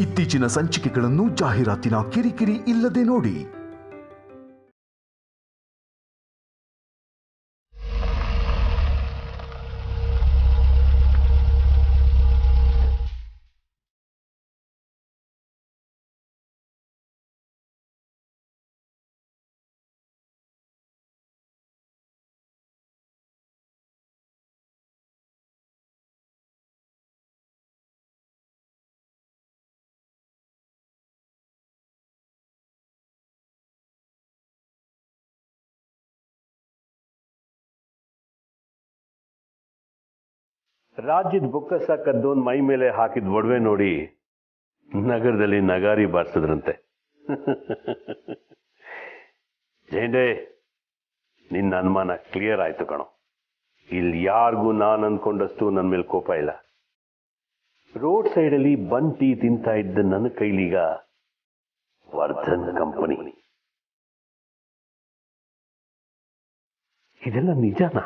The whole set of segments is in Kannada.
ಇತ್ತೀಚಿನ ಸಂಚಿಕೆಗಳನ್ನು ಜಾಹೀರಾತಿನ ಕಿರಿಕಿರಿ ಇಲ್ಲದೆ ನೋಡಿ. ರಾಜ್ಯದ ಬೊಕ್ಕಸ ಕದ್ದೋನ್ ಮೈ ಮೇಲೆ ಹಾಕಿದ ಒಡವೆ ನೋಡಿ ನಗರದಲ್ಲಿ ನಗಾರಿ ಬಾರಿಸಿದ್ರಂತೆ. ಜೇಂಡೆ, ನಿನ್ನ ಅನುಮಾನ ಕ್ಲಿಯರ್ ಆಯ್ತು ಕಣೋ. ಇಲ್ಲಿ ಯಾರಿಗೂ ನಾನು ಅನ್ಕೊಂಡಷ್ಟು ನನ್ನ ಮೇಲೆ ಕೋಪ ಇಲ್ಲ. ರೋಡ್ ಸೈಡಲ್ಲಿ ಬನ್ ಟೀ ತಿಂತಾ ಇದ್ದ ನನ್ನ ಕೈಲೀಗ ವರ್ಧನ್ ಕಂಪನಿ. ಇದೆಲ್ಲ ನಿಜನಾ?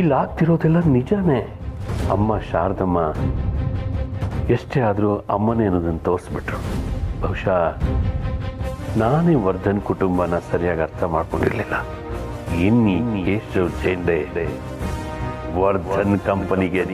ಇಲ್ಲಿ ಆಗ್ತಿರೋದೆಲ್ಲ ನಿಜಾನೇ. ಅಮ್ಮ ಶಾರದಮ್ಮ ಎಷ್ಟೇ ಆದರೂ ಅಮ್ಮನೇ ಅನ್ನೋದನ್ನು ತೋರಿಸ್ಬಿಟ್ರು. ಬಹುಶಃ ನಾನೇ ವರ್ಧನ್ ಕುಟುಂಬನ ಸರಿಯಾಗಿ ಅರ್ಥ ಮಾಡ್ಕೊಂಡಿರ್ಲಿಲ್ಲ. ಇನ್ನಿ ಎಷ್ಟು ಜೇಂಡೆ ವರ್ಧನ್ ಕಂಪನಿಗೆ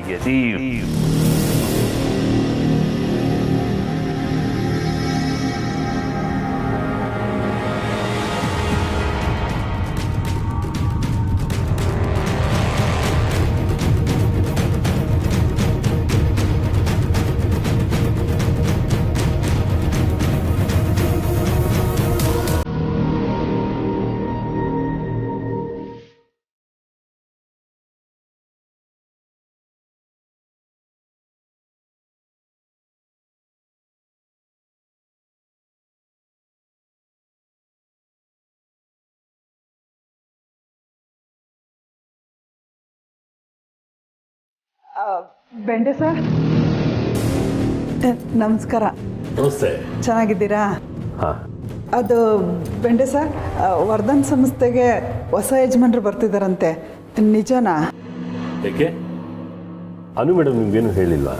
ಬೆಂಡೆ ಸರ್, ನಮಸ್ಕಾರ. ನಮಸ್ತೆ. ಚೆನ್ನಾಗಿದ್ದೀರಾ? ಅದು ಬೆಂಡೆ ಸರ್, ವರ್ಧನ್ ಸಂಸ್ಥೆಗೆ ಹೊಸ ಯಜಮಾನರು ಬರ್ತಿದ್ದಾರಂತೆ, ನಿಜನಾ? ಯಾಕೆ ಅನು ಮೇಡಮ್ ನಿಮ್ಗೇನು ಹೇಳಿಲ್ವಾ?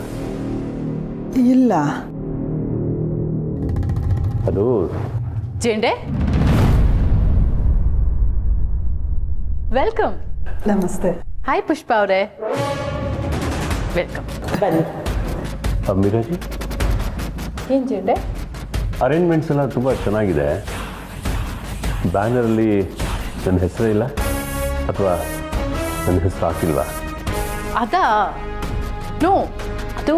ಇಲ್ಲ. ಅದು ಜೇಂಡೆ, ವೆಲ್ಕಮ್. ನಮಸ್ತೆ. ಹಾಯ್ ಪುಷ್ಪ ಅವರೇ, ವೆಲ್ಕಮ್. ಬನ್ನಿ. ಮೀರಾಜಿ, ಏನು ಜೇಂಡೆ? ಅರೇಂಜ್ಮೆಂಟ್ಸ್ ಎಲ್ಲ ತುಂಬ ಚೆನ್ನಾಗಿದೆ. ಬ್ಯಾನರಲ್ಲಿ ನನ್ನ ಹೆಸರೇ ಇಲ್ಲ ಅಥವಾ ನನ್ನ ಹೆಸರು ಹಾಕಿಲ್ವಾ? ಅದಾ? ನೋ, ಅದು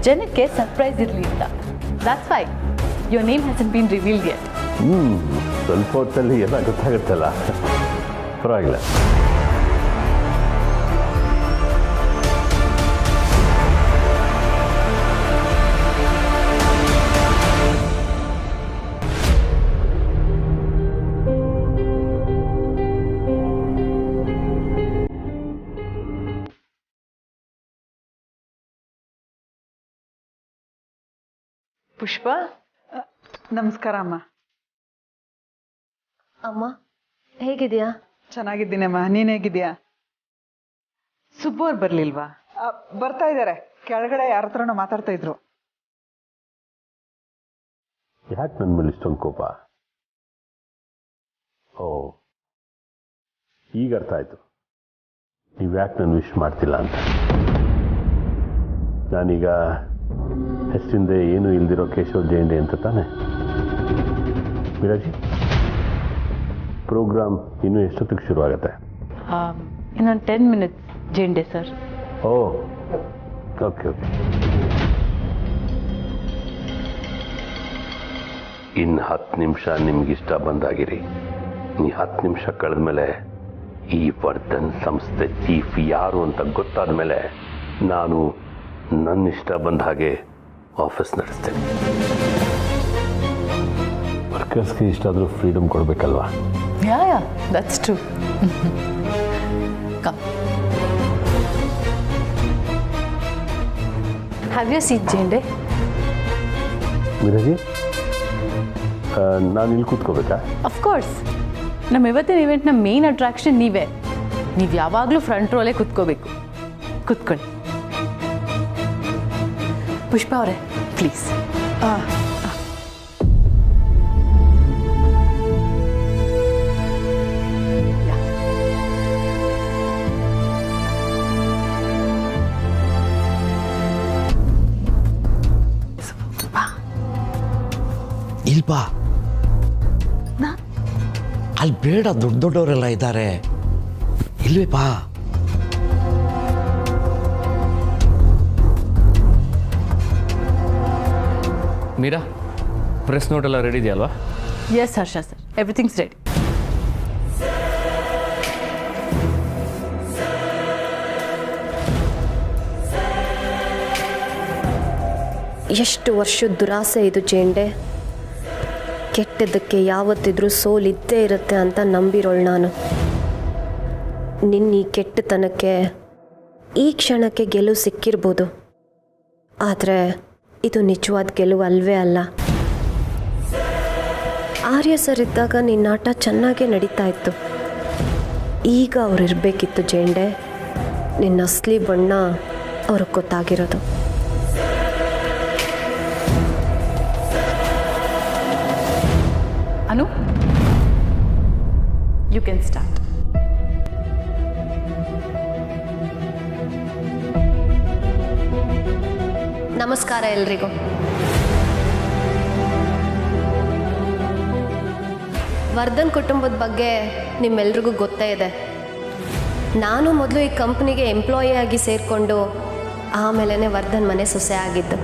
ಜನಕ್ಕೆ ಸರ್ಪ್ರೈಸ್ ಇರಲಿ ಅಂತ. That's why your name hasn't been revealed yet. ಸ್ವಲ್ಪ ಹೊತ್ತಲ್ಲಿ ಎಲ್ಲ ಗೊತ್ತಾಗುತ್ತಲ್ಲ, ಪರವಾಗಿಲ್ಲ. ಪುಷ್ಪ, ನಮಸ್ಕಾರ ಅಮ್ಮ. ಅಮ್ಮ ಹೇಗಿದೆಯಾ? ಚೆನ್ನಾಗಿದ್ದೀನಮ್ಮ, ನೀನು ಹೇಗಿದೆಯಾ? ಸುಬ್ಬು ಅವ್ರು ಬರ್ಲಿಲ್ವಾ? ಬರ್ತಾ ಇದ್ದಾರೆ, ಕೆಳಗಡೆ ಯಾರ ಹತ್ರನೋ ಮಾತಾಡ್ತಾ ಇದ್ರು. ಯಾಕೆ ನನ್ನ ಮೇಲೆ ಇಷ್ಟೊಂದು ಕೋಪ? ಓ, ಈಗ ಅರ್ಥ ಆಯ್ತು ನೀವು ಯಾಕೆ ನಾನು ವಿಶ್ ಮಾಡ್ತಿಲ್ಲ ಅಂತ. ನಾನೀಗ ಹೆಸರಿಂದೆ ಏನೂ ಇಲ್ದಿರೋ ಕೇಶವ್ ಜೇಂಡೆ ಅಂತ ತಾನೆ? ಮೀರಾಜಿ, ಪ್ರೋಗ್ರಾಮ್ ಇನ್ನೂ ಎಷ್ಟೊತ್ತಿಗೆ ಶುರುವಾಗುತ್ತೆ? ಇನ್ನೊಂದು 10 minutes ಜೇಂಡೆ ಸರ್. ಓ, ಓಕೆ ಓಕೆ. ಇನ್ನು 10 ನಿಮಿಷ ನಿಮ್ಗಿಷ್ಟ ಬಂದಾಗಿರಿ. ಈ 10 ನಿಮಿಷ ಕಳೆದ ಮೇಲೆ ಈ ವರ್ಧನ್ ಸಂಸ್ಥೆ ಚೀಫ್ ಯಾರು ಅಂತ ಗೊತ್ತಾದ ಮೇಲೆ ನಾನು ನನ್ನ ಇಷ್ಟ ಬಂದ ಹಾಗೆ ಆಫೀಸ್ ನಡೆಸ್ತೇನೆ. ವರ್ಕರ್ಸ್ಗೆ ಇಷ್ಟಾದರೂ ಫ್ರೀಡಮ್ ಕೊಡಬೇಕಲ್ವಾ? Yeah, that's true. Come, have you seat ಜೇಂಡೆ? ಮೀರಾಜಿ, ನಾನು ಇಲ್ಲಿ ಕೂತ್ಕೋಬೇಕಾ? ಅಫ್ಕೋರ್ಸ್, ನಮ್ಮ ಇವತ್ತಿನ ಇವೆಂಟ್ನ ಮೇನ್ ಅಟ್ರಾಕ್ಷನ್ ನೀವೇ. ನೀವು ಯಾವಾಗಲೂ ಫ್ರಂಟ್ ರೋಲೇ ಕೂತ್ಕೋಬೇಕು. ಕೂತ್ಕೊಳ್ಳಿ. ಪುಷ್ಪ ಅವರೇ ಪ್ಲೀಸ್. ಇಲ್ವಾ ಅಲ್ಲಿ ಬೇಡ, ದೊಡ್ಡ ದೊಡ್ಡವರೆಲ್ಲ ಇದ್ದಾರೆ, ಇಲ್ವೇ ಬಾ. ಮೀರಾ, ಪ್ರೆಸ್ ನೋಟ್ ಎಲ್ಲ ರೆಡಿ ಇದೆಯಲ್ವಾ? ಎಸ್ ಹರ್ಷ ಸರ್, ಎವ್ರಿಥಿಂಗ್ಸ್ ರೆಡಿ. ಎಷ್ಟು ವರ್ಷದ ದುರಾಸೆ ಇದು ಜೇಂಡೆ. ಕೆಟ್ಟದಕ್ಕೆ ಯಾವತ್ತಿದ್ರೂ ಸೋಲಿದ್ದೇ ಇರುತ್ತೆ ಅಂತ ನಂಬಿರೋಳು ನಾನು. ನಿನ್ನ ಈ ಕೆಟ್ಟತನಕ್ಕೆ ಈ ಕ್ಷಣಕ್ಕೆ ಗೆಲುವು ಸಿಕ್ಕಿರ್ಬೋದು, ಆದರೆ ಇದು ನಿಜವಾದ ಗೆಲುವು ಅಲ್ವೇ ಅಲ್ಲ. ಆರ್ಯ ಸರ್ ಇದ್ದಾಗ ನಿನ್ನ ಆಟ ಚೆನ್ನಾಗೇ ನಡೀತಾ ಇತ್ತು. ಈಗ ಅವ್ರು ಇರಬೇಕಿತ್ತು ಜೇಂಡೆ. ನಿನ್ನ ಅಸಲಿ ಬಣ್ಣ ಅವ್ರಿಗೆ ಗೊತ್ತಾಗಿರೋದು. ಅನು, ಯು ಕ್ಯಾನ್ ಸ್ಟಾರ್ಟ್. ನಮಸ್ಕಾರ ಎಲ್ರಿಗೂ. ವರ್ಧನ್ ಕುಟುಂಬದ ಬಗ್ಗೆ ನಿಮ್ಮೆಲ್ರಿಗೂ ಗೊತ್ತೇ ಇದೆ. ನಾನು ಮೊದಲು ಈ ಕಂಪ್ನಿಗೆ ಎಂಪ್ಲಾಯಿ ಆಗಿ ಸೇರಿಕೊಂಡು ಆಮೇಲೆ ವರ್ಧನ್ ಮನೆ ಸೊಸೆ ಆಗಿದ್ದು.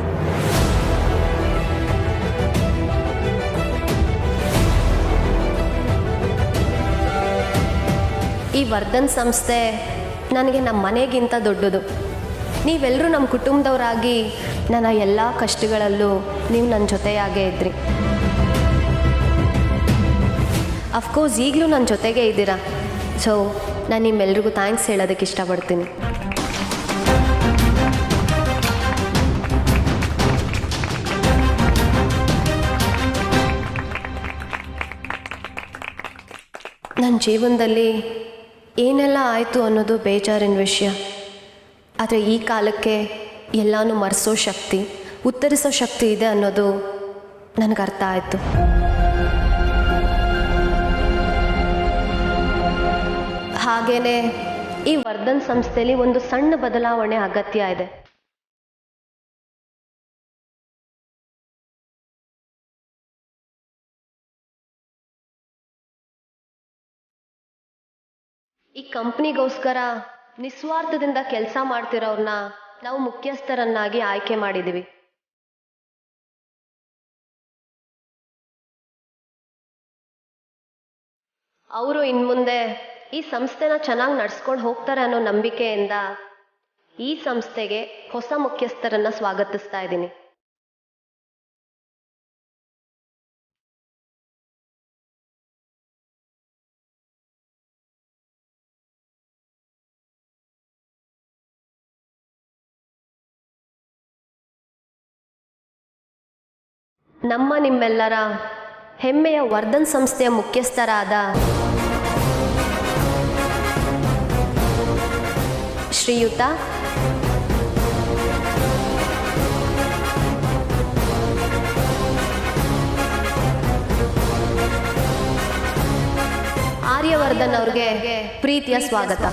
ಈ ವರ್ಧನ್ ಸಂಸ್ಥೆ ನನಗೆ ನಮ್ಮ ಮನೆಗಿಂತ ದೊಡ್ಡದು. ನೀವೆಲ್ಲರೂ ನಮ್ಮ ಕುಟುಂಬದವರಾಗಿ ನನ್ನ ಎಲ್ಲ ಕಷ್ಟಗಳಲ್ಲೂ ನೀವು ನನ್ನ ಜೊತೆಯಾಗೇ ಇದ್ರಿ. ಅಫ್ಕೋರ್ಸ್ ಈಗಲೂ ನನ್ನ ಜೊತೆಗೇ ಇದ್ದೀರಾ. ಸೊ ನಾನು ನಿಮ್ಮೆಲ್ರಿಗೂ ಥ್ಯಾಂಕ್ಸ್ ಹೇಳೋದಕ್ಕೆ ಇಷ್ಟಪಡ್ತೀನಿ. ನನ್ನ ಜೀವನದಲ್ಲಿ ಏನೆಲ್ಲ ಆಯಿತು ಅನ್ನೋದು ಬೇಜಾರಿನ ವಿಷಯ. ಆದರೆ ಈ ಕಾಲಕ್ಕೆ ಎಲ್ಲನೂ ಮರೆಸೋ ಶಕ್ತಿ, ಉತ್ತರಿಸೋ ಶಕ್ತಿ ಇದೆ ಅನ್ನೋದು ನನಗೆ ಅರ್ಥ ಆಯಿತು. ಹಾಗೇನೆ ಈ ವರ್ಧನ್ ಸಂಸ್ಥೆಯಲ್ಲಿ ಒಂದು ಸಣ್ಣ ಬದಲಾವಣೆ ಅಗತ್ಯ ಇದೆ. ಈ ಕಂಪ್ನಿಗೋಸ್ಕರ ನಿಸ್ವಾರ್ಥದಿಂದ ಕೆಲಸ ಮಾಡ್ತಿರೋರ್ನ ನಾವು ಮುಖ್ಯಸ್ಥರನ್ನಾಗಿ ಆಯ್ಕೆ ಮಾಡಿದ್ದೀವಿ. ಅವರು ಇನ್ಮುಂದೆ ಈ ಸಂಸ್ಥೆನ ಚೆನ್ನಾಗಿ ನಡ್ಸ್ಕೊಂಡು ಹೋಗ್ತಾರೆ ಅನ್ನೋ ನಂಬಿಕೆಯಿಂದ ಈ ಸಂಸ್ಥೆಗೆ ಹೊಸ ಮುಖ್ಯಸ್ಥರನ್ನ ಸ್ವಾಗತಿಸ್ತಾ ಇದ್ದೀನಿ. ನಮ್ಮ ನಿಮ್ಮೆಲ್ಲರ ಹೆಮ್ಮೆಯ ವರ್ಧನ್ ಸಂಸ್ಥೆಯ ಮುಖ್ಯಸ್ಥರಾದ ಶ್ರೀಯುತ ಆರ್ಯವರ್ಧನ್ ಅವ್ರಿಗೆ ಪ್ರೀತಿಯ ಸ್ವಾಗತ.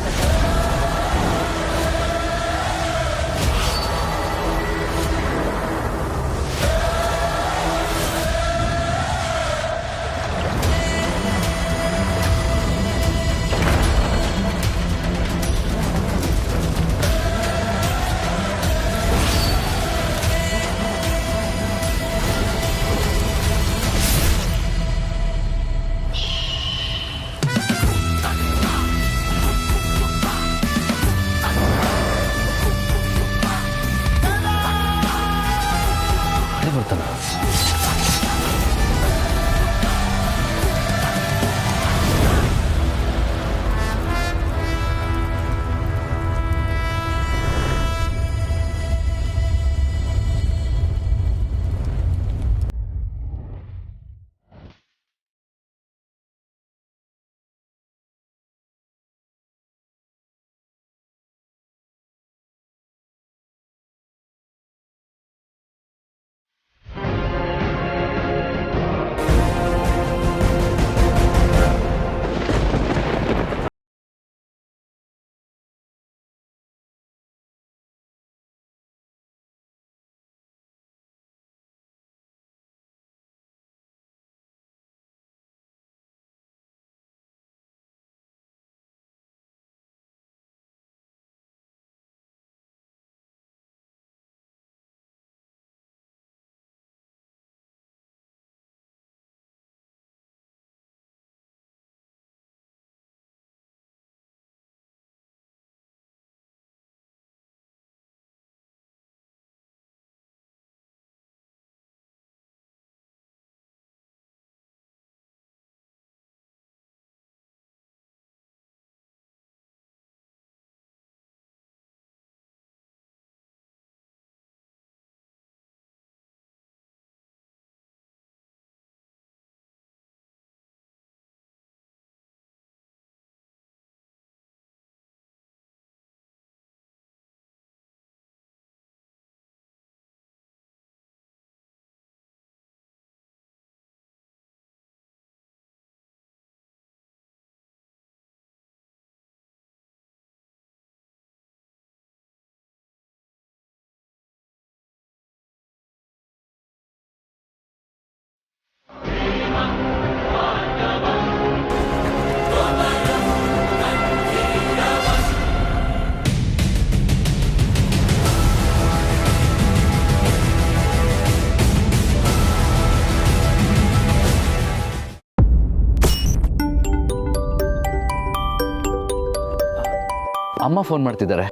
ಅಮ್ಮ ಫೋನ್ ಮಾಡ್ತಿದ್ದಾರೆ.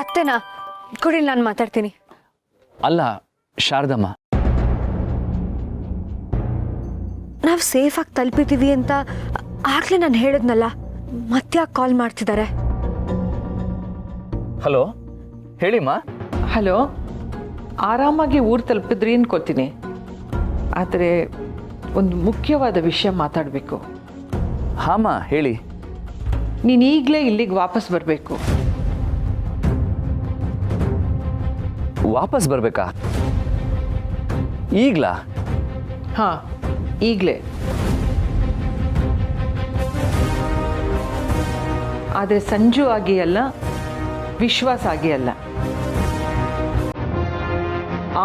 ಅತ್ತೆನಾ? ಕೊಡಿ, ನಾನು ಮಾತಾಡ್ತೀನಿ. ಅಲ್ಲ, ಶಾರದಮ್ಮ. ನಾವು ಸೇಫಾಗಿ ತಲುಪಿದ್ದೀವಿ ಅಂತ ಆಗ್ಲೇ ನಾನು ಹೇಳಿದ್ನಲ್ಲ, ಮತ್ತೆ ಯಾಕೆ ಕಾಲ್ ಮಾಡ್ತಿದ್ದಾರೆ? ಹಲೋ, ಹೇಳಿಮ್ಮ. ಹಲೋ, ಆರಾಮಾಗಿ ಊರು ತಲುಪಿದ್ರಿ ಅನ್ಕೋತೀನಿ. ಆದರೆ ಒಂದು ಮುಖ್ಯವಾದ ವಿಷಯ ಮಾತಾಡಬೇಕು. ಹಾಂ ಹೇಳಿ. ನೀನು ಈಗಲೇ ಇಲ್ಲಿಗೆ ವಾಪಸ್ ಬರಬೇಕು. ವಾಪಸ್ ಬರಬೇಕಾ? ಈಗಲಾ? ಹಾಂ, ಈಗಲೇ. ಆದರೆ ಸಂಜು ಆಗಿ ಅಲ್ಲ, ವಿಶ್ವಾಸ ಆಗಿ ಅಲ್ಲ,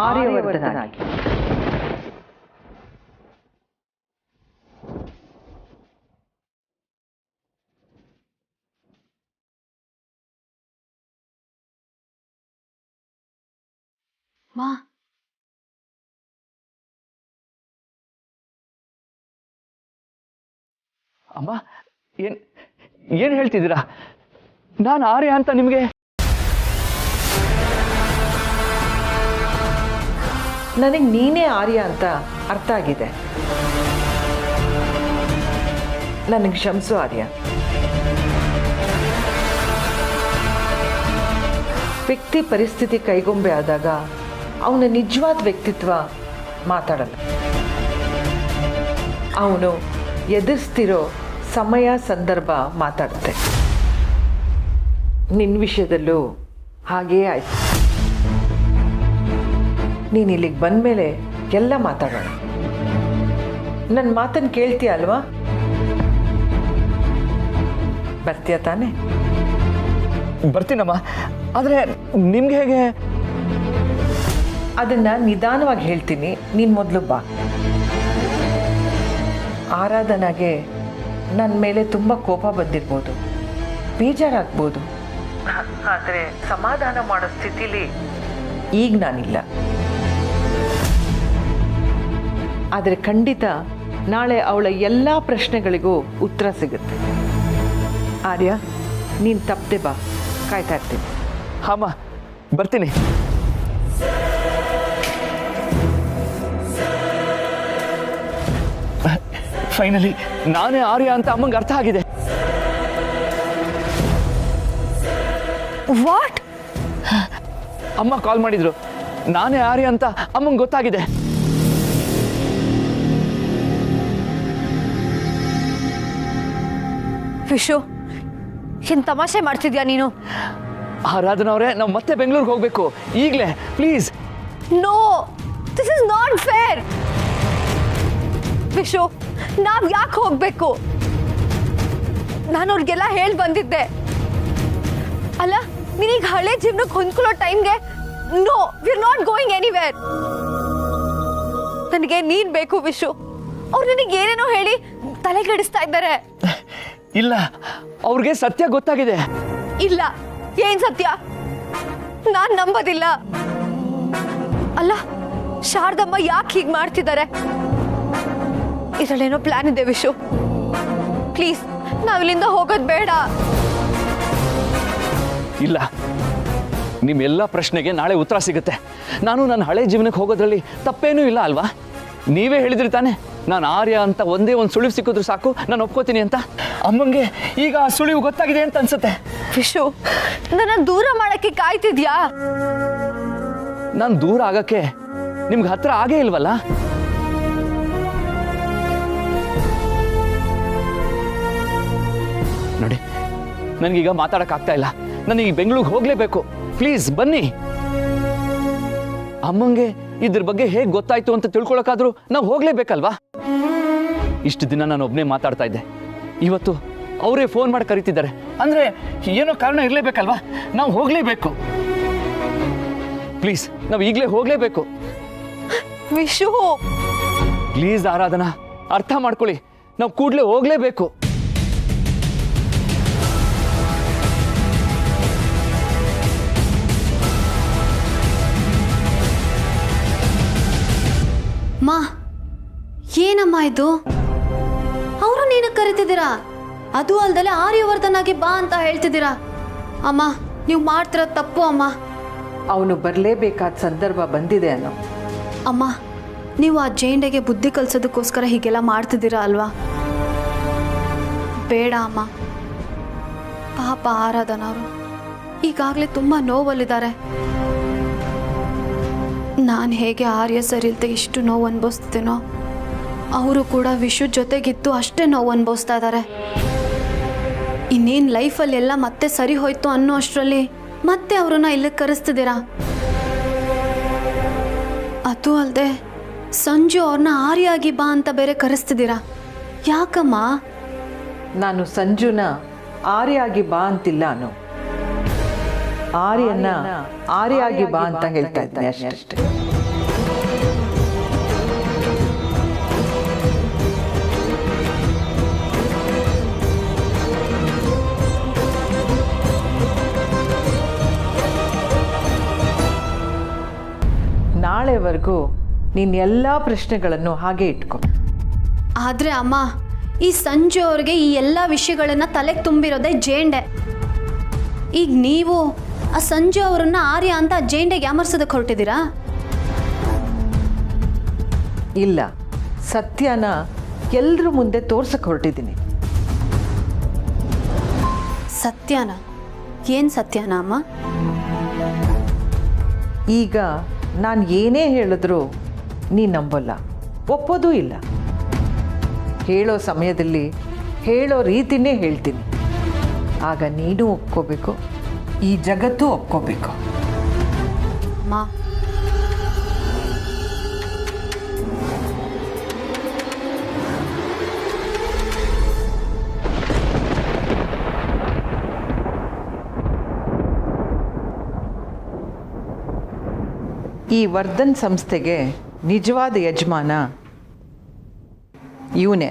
ಆರ್ಯವರ್ಧನಾಗಿ. ಮಾ, ಅಮ್ಮ, ಏನು ಹೇಳ್ತಿದ್ದೀರಾ? ನಾನು ಆರ್ಯ ಅಂತ ನಿಮಗೆ? ನನಗೆ ನೀನೇ ಆರ್ಯ ಅಂತ ಅರ್ಥ ಆಗಿದೆ. ನನಗೆ ಕ್ಷಮಿಸು ಆರ್ಯ. ವ್ಯಕ್ತಿ ಪರಿಸ್ಥಿತಿ ಕೈಗೊಂಬೆ ಆದಾಗ ಅವನ ನಿಜವಾದ ವ್ಯಕ್ತಿತ್ವ ಮಾತಾಡಲ್ಲ. ಅವನು ಎದುರಿಸ್ತಿರೋ ಸಮಯ ಸಂದರ್ಭ ಮಾತಾಡುತ್ತೆ. ನಿನ್ನ ವಿಷಯದಲ್ಲೂ ಹಾಗೇ ಆಯ್ತು. ನೀನು ಇಲ್ಲಿಗೆ ಬಂದಮೇಲೆ ಎಲ್ಲ ಮಾತಾಡೋಣ. ನನ್ನ ಮಾತನ್ನು ಕೇಳ್ತೀಯ ಅಲ್ವಾ? ಬರ್ತೀಯ ತಾನೆ? ಬರ್ತೀನಮ್ಮ. ಆದರೆ ನಿಮ್ಗೆ ಹೇಗೆ? ಅದನ್ನು ನಿಧಾನವಾಗಿ ಹೇಳ್ತೀನಿ, ನೀನು ಮೊದಲು ಬಾ. ಆರಾಧನಾಗೆ ನನ್ನ ಮೇಲೆ ತುಂಬ ಕೋಪ ಬಂದಿರ್ಬೋದು, ಬೇಜಾರಾಗ್ಬೋದು. ಆದರೆ ಸಮಾಧಾನ ಮಾಡೋ ಸ್ಥಿತಿಲಿ ಈಗ ನಾನಿಲ್ಲ. ಆದರೆ ಖಂಡಿತ ನಾಳೆ ಅವಳ ಎಲ್ಲ ಪ್ರಶ್ನೆಗಳಿಗೂ ಉತ್ತರ ಸಿಗುತ್ತೆ. ಆರ್ಯ, ನೀನು ತಪ್ಪದೆ ಬಾ, ಕಾಯ್ತಾ ಇರ್ತೀನಿ. ಹಾಂ, ಬರ್ತೀನಿ. ಫೈನಲಿ ನಾನೇ ಆರ್ಯ ಅಂತ ಅಮ್ಮಂಗೆ ಅರ್ಥ ಆಗಿದೆ. ವಾಟ್? ಅಮ್ಮ ಕಾಲ್ ಮಾಡಿದ್ರು, ನಾನೇ ಆರ್ಯ ಅಂತ ಅಮ್ಮಂಗೆ ಗೊತ್ತಾಗಿದೆ. ವಿಶು, ಏನ್ ತಮಾಷೆ ಮಾಡ್ತಿದ್ಯಾ ನೀನು? ಆರಾಧನಾ ಅವರೇ, ನಾವು ಮತ್ತೆ ಬೆಂಗಳೂರಿಗೆ ಹೋಗ್ಬೇಕು ಈಗಲೇ, please. No, this is not fair. Vishu, ನಾವ್ ಯಾಕೆ ಹೋಗ್ಬೇಕು? ನಾನು ಅವ್ರಿಗೆಲ್ಲ ಹೇಳಿ ಬಂದಿದ್ದೆ ಅಲ್ಲ. ನೀನೀಗ ಹಳೆ ಜೀವನಕ್ಕೆ ಹೊಂದ್ಕೊಳ್ಳೋ ಟೈಮ್ಗೆ no, we are not going anywhere. ನನಗೆ ನೀನ್ ಬೇಕು ವಿಶು. ಅವ್ರು ನನಗೆ ಏನೇನೋ ಹೇಳಿ ತಲೆಗೆಡಿಸ್ತಾ ಇದ್ದಾರೆ. ಇಲ್ಲ, ಅವ್ರಿಗೆ ಸತ್ಯ ಗೊತ್ತಾಗಿದೆ. ಇಲ್ಲ, ಏನ್ ಸತ್ಯ? ನಾನ್ ನಂಬೋದಿಲ್ಲ. ಅಲ್ಲ, ಶಾರದಮ್ಮ ಯಾಕೆ ಹೀಗೆ ಮಾಡ್ತಿದ್ದಾರೆ? ಇದರಲ್ಲೇನೋ ಪ್ಲಾನ್ ಇದೆ ವಿಶು. ಪ್ಲೀಸ್, ನಾವಿಲ್ಲಿಂದ ಹೋಗೋದು ಬೇಡ. ಇಲ್ಲ, ನಿಮ್ಮೆಲ್ಲ ಪ್ರಶ್ನೆಗೆ ನಾಳೆ ಉತ್ತರ ಸಿಗುತ್ತೆ. ನಾನು ನನ್ನ ಹಳೆ ಜೀವನಕ್ಕೆ ಹೋಗೋದ್ರಲ್ಲಿ ತಪ್ಪೇನೂ ಇಲ್ಲ ಅಲ್ವಾ? ನೀವೇ ಹೇಳಿದ್ರಿ ತಾನೆ, ನಾನು ಆರ್ಯ ಅಂತ ಒಂದೇ ಒಂದು ಸುಳಿವು ಸಿಕ್ಕಿದ್ರು ಸಾಕು, ನಾನು ಒಪ್ಕೋತೀನಿ ಅಂತ. ಅಮ್ಮಂಗೆ ಈಗ ಆ ಸುಳಿವು ಗೊತ್ತಾಗಿದೆ ಅಂತ ಅನ್ಸುತ್ತೆ. ವಿಶು, ನನ್ನ ದೂರ ಮಾಡಕ್ಕೆ ಕಾಯ್ತಿದ್ಯಾ? ನಾನು ದೂರ ಆಗಕ್ಕೆ ನಿಮ್ಗೆ ಹತ್ರ ಆಗೇ ಇಲ್ವಲ್ಲ? ನೋಡಿ, ನನಗೀಗ ಮಾತಾಡಕ್ಕಾಗ್ತಾ ಇಲ್ಲ. ನನಗೆ ಬೆಂಗಳೂರಿಗೆ ಹೋಗ್ಲೇಬೇಕು. ಪ್ಲೀಸ್ ಬನ್ನಿ. ಅಮ್ಮಂಗೆ ಇದ್ರ ಬಗ್ಗೆ ಹೇಗೆ ಗೊತ್ತಾಯ್ತು ಅಂತ ತಿಳ್ಕೊಳಕಾದ್ರೂ ನಾವು ಹೋಗ್ಲೇಬೇಕಲ್ವಾ? ಇಷ್ಟು ದಿನ ನಾನು ಒಬ್ಬನೇ ಮಾತಾಡ್ತಾ ಇದ್ದೆ, ಇವತ್ತು ಅವರೇ ಫೋನ್ ಮಾಡಿ ಕರೀತಿದ್ದಾರೆ ಅಂದ್ರೆ ಏನೋ ಕಾರಣ ಇರಲೇಬೇಕಲ್ವಾ? ನಾವು ಹೋಗ್ಲೇಬೇಕು. ಪ್ಲೀಸ್, ನಾವು ಈಗಲೇ ಹೋಗ್ಲೇಬೇಕು. ವಿಶು, ಪ್ಲೀಸ್ ಆರಾಧನಾ, ಅರ್ಥ ಮಾಡ್ಕೊಳ್ಳಿ, ನಾವು ಕೂಡಲೇ ಹೋಗ್ಲೇಬೇಕು. ಮಾ, ಏನಮ್ಮ ಇದು? ಅವರು ನೀನು ಕರಿತಿದ್ದೀರಾ, ಅದು ಅಲ್ದಲೆ ಆರ್ಯವರ್ಧನಾಗಿ ಬಾ ಅಂತ ಹೇಳ್ತಿದ್ದೀರಾ. ಅಮ್ಮ ನೀವು ಮಾಡ್ತಿರೋ ತಪ್ಪು ಅಮ್ಮ. ಅವನು ಬರಲೇಬೇಕಾದ ಸಂದರ್ಭ ಬಂದಿದೆ ಅನ್ನೋ. ಅಮ್ಮ ನೀವು ಆ ಜೇಂಡೆಗೆ ಬುದ್ಧಿ ಕಲಿಸೋದಕ್ಕೋಸ್ಕರ ಹೀಗೆಲ್ಲ ಮಾಡ್ತಿದ್ದೀರಾ ಅಲ್ವಾ? ಬೇಡ ಅಮ್ಮ. ಪಾಪ ಆರಾಧನವರು ಈಗಾಗಲೇ ತುಂಬ ನೋವಲ್ಲಿದ್ದಾರೆ. ನಾನು ಹೇಗೆ ಆರ್ಯ ಸರ್ ಇಲ್ಲದೆ ಇಷ್ಟು ನೋವು ಅನುಭವಿಸ್ತೀನೋ ಅವರು ಕೂಡ ವಿಷು ಜೊತೆಗಿತ್ತು ಅಷ್ಟೇ ನೋವು ಅನುಭವಿಸ್ತಾ ಇದ್ದಾರೆ. ಇನ್ನೇನು ಲೈಫಲ್ಲಿ ಎಲ್ಲ ಮತ್ತೆ ಸರಿ ಹೋಯ್ತು ಅನ್ನೋ ಅಷ್ಟರಲ್ಲಿ ಮತ್ತೆ ಅವ್ರನ್ನ ಇಲ್ಲಿಗೆ ಕರೆಸ್ತಿದ್ದೀರಾ. ಅದು ಅಲ್ಲದೆ ಸಂಜು ಅವ್ರನ್ನ ಆರ್ಯಾಗಿ ಬಾ ಅಂತ ಬೇರೆ ಕರೆಸ್ತಿದ್ದೀರಾ. ಯಾಕಮ್ಮ? ನಾನು ಸಂಜುನ ಆರ್ಯಾಗಿ ಬಾ ಅಂತಿಲ್ಲ ಅನ್ನೋ, ಆರ್ಯನ ಆರ್ಯಾಗಿ ಬಾ ಅಂತ ಹೇಳ್ತಾ ಇದ್ದೀನಿ ಅಷ್ಟೇ. ನಾಳೆವರೆಗೂ ನೀನು ಎಲ್ಲ ಪ್ರಶ್ನೆಗಳನ್ನು ಹಾಗೆ ಇಟ್ಕೊ. ಆದರೆ ಅಮ್ಮ ಈ ಸಂಜು ಅವ್ರಿಗೆ ಈ ಎಲ್ಲ ವಿಷಯಗಳನ್ನ ತಲೆಗೆ ತುಂಬಿರೋದೇ ಜೇಂಡೆ. ಈಗ ನೀವು ಆ ಸಂಜು ಅವರನ್ನ ಆರ್ಯ ಅಂತ ಜೇಂಡೆಗೆ ಯಾಮರ್ಸೋದಕ್ಕೆ ಹೊರಟಿದ್ದೀರಾ? ಇಲ್ಲ, ಸತ್ಯನ ಎಲ್ಲರ ಮುಂದೆ ತೋರ್ಸಕ್ಕೆ ಹೊರಟಿದ್ದೀನಿ. ಸತ್ಯನ? ಏನು ಸತ್ಯನ ಅಮ್ಮ? ಈಗ ನಾನು ಏನೇ ಹೇಳಿದ್ರೂ ನೀ ನಂಬಲ್ಲ, ಒಪ್ಪೋದೂ ಇಲ್ಲ. ಹೇಳೋ ಸಮಯದಲ್ಲಿ ಹೇಳೋ ರೀತಿನೇ ಹೇಳ್ತೀನಿ. ಆಗ ನೀನು ಒಪ್ಕೋಬೇಕು, ಈ ಜಗತ್ತು ಒಪ್ಕೋಬೇಕು. ಅಮ್ಮ ಈ ವರ್ಧನ್ ಸಂಸ್ಥೆಗೆ ನಿಜವಾದ ಯಜಮಾನ ಇವನೇ,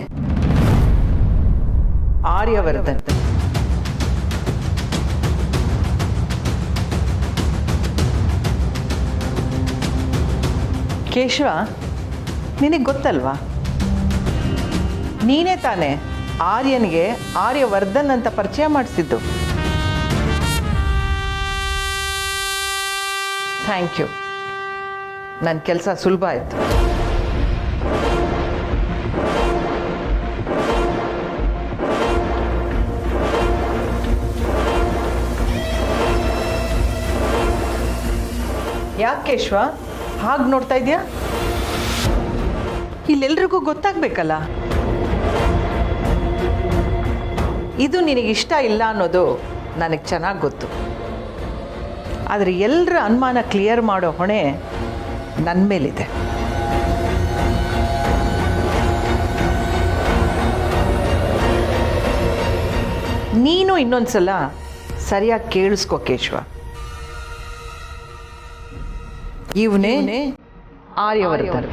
ಆರ್ಯವರ್ಧನ್. ಕೇಶವ, ನಿನಗೆ ಗೊತ್ತಲ್ವಾ, ನೀನೇ ತಾನೇ ಆರ್ಯನಿಗೆ ಆರ್ಯವರ್ಧನ್ ಅಂತ ಪರಿಚಯ ಮಾಡಿಸಿದ್ದು. ಥ್ಯಾಂಕ್ ಯು, ನನ್ನ ಕೆಲಸ ಸುಲಭ ಆಯಿತು. ಯಾಕೆ ಕೇಶವ ಹಾಗೆ ನೋಡ್ತಾ ಇದೆಯಾ? ಇಲ್ಲೆಲ್ರಿಗೂ ಗೊತ್ತಾಗಬೇಕಲ್ಲ. ಇದು ನಿನಗಿಷ್ಟ ಇಲ್ಲ ಅನ್ನೋದು ನನಗೆ ಚೆನ್ನಾಗಿ ಗೊತ್ತು. ಆದರೆ ಎಲ್ಲರ ಅನುಮಾನ ಕ್ಲಿಯರ್ ಮಾಡೋ ಹೊಣೆ ನನ್ನ ಮೇಲಿದೆ. ನೀನು ಇನ್ನೊಂದ್ಸಲ ಸರಿಯಾಗಿ ಕೇಳಿಸ್ಕೋ ಕೇಶವ. ಇವನೇ ಆರ್ಯವರ್ಧನ್.